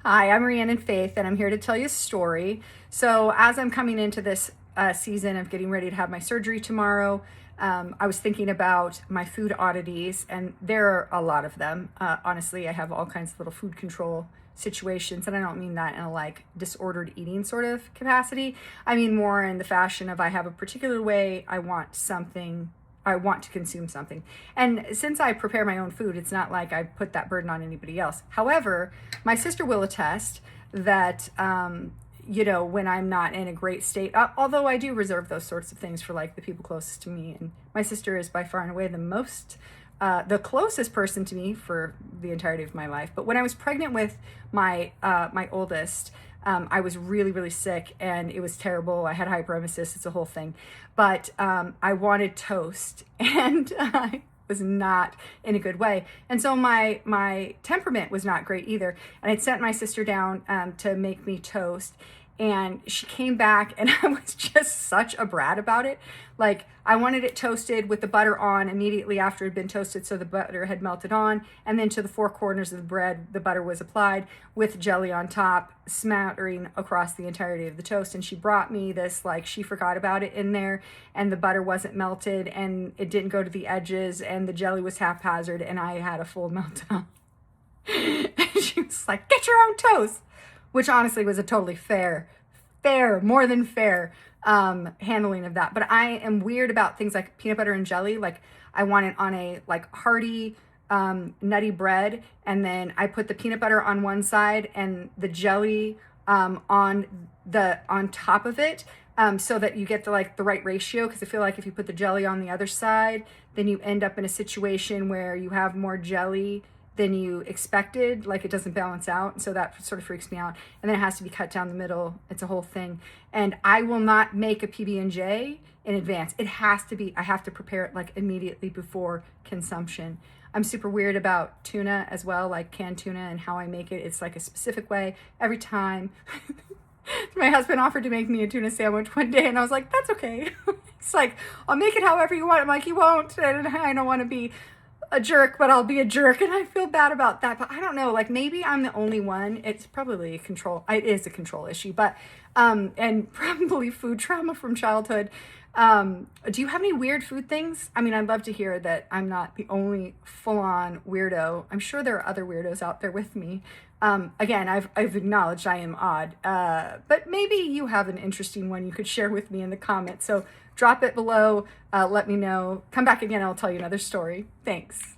Hi, I'm Rhiannon Faith, and I'm here to tell you a story. So, as I'm coming into this season of getting ready to have my surgery tomorrow, I was thinking about my food oddities, and there are a lot of them. Honestly, I have all kinds of little food control situations, and I don't mean that in a like disordered eating sort of capacity. I mean more in the fashion of I have a particular way I want something. I want to consume something. And since I prepare my own food, it's not like I put that burden on anybody else. However, my sister will attest that, when I'm not in a great state, although I do reserve those sorts of things for like the people closest to me. And my sister is by far and away the closest person to me for the entirety of my life. But when I was pregnant with my oldest, I was really, really sick and it was terrible. I had hyperemesis. It's a whole thing. But I wanted toast and I was not in a good way. And so my temperament was not great either. And I'd sent my sister down to make me toast. And she came back and I was just such a brat about it. Like, I wanted it toasted with the butter on immediately after it had been toasted, so the butter had melted on, and then to the four corners of the bread, the butter was applied with jelly on top, smattering across the entirety of the toast. And she brought me this, like, she forgot about it in there, and the butter wasn't melted, and it didn't go to the edges, and the jelly was haphazard, and I had a full meltdown. And she was like, "Get your own toast," which honestly was a totally more than fair handling of that. But I am weird about things like peanut butter and jelly. Like, I want it on a like hearty nutty bread, and then I put the peanut butter on one side and the jelly on top of it, so that you get the right ratio. Because I feel like if you put the jelly on the other side, then you end up in a situation where you have more jelly than you expected. Like, it doesn't balance out. So that sort of freaks me out. And then it has to be cut down the middle. It's a whole thing. And I will not make a PB&J in advance. It has to be, I have to prepare it like immediately before consumption. I'm super weird about tuna as well, like canned tuna, and how I make it. It's like a specific way every time. My husband offered to make me a tuna sandwich one day, and I was like, that's okay. It's like, I'll make it however you want. I'm like, he won't. And I don't want to be a jerk, but I'll be a jerk, and I feel bad about that. But I don't know, like, maybe I'm the only one. It's probably it is a control issue, but and probably food trauma from childhood. Do you have any weird food things? I mean, I'd love to hear that I'm not the only full-on weirdo. I'm sure there are other weirdos out there with me. Again, I've acknowledged I am odd, but maybe you have an interesting one you could share with me in the comments. So drop it below, let me know. Come back again, I'll tell you another story. Thanks.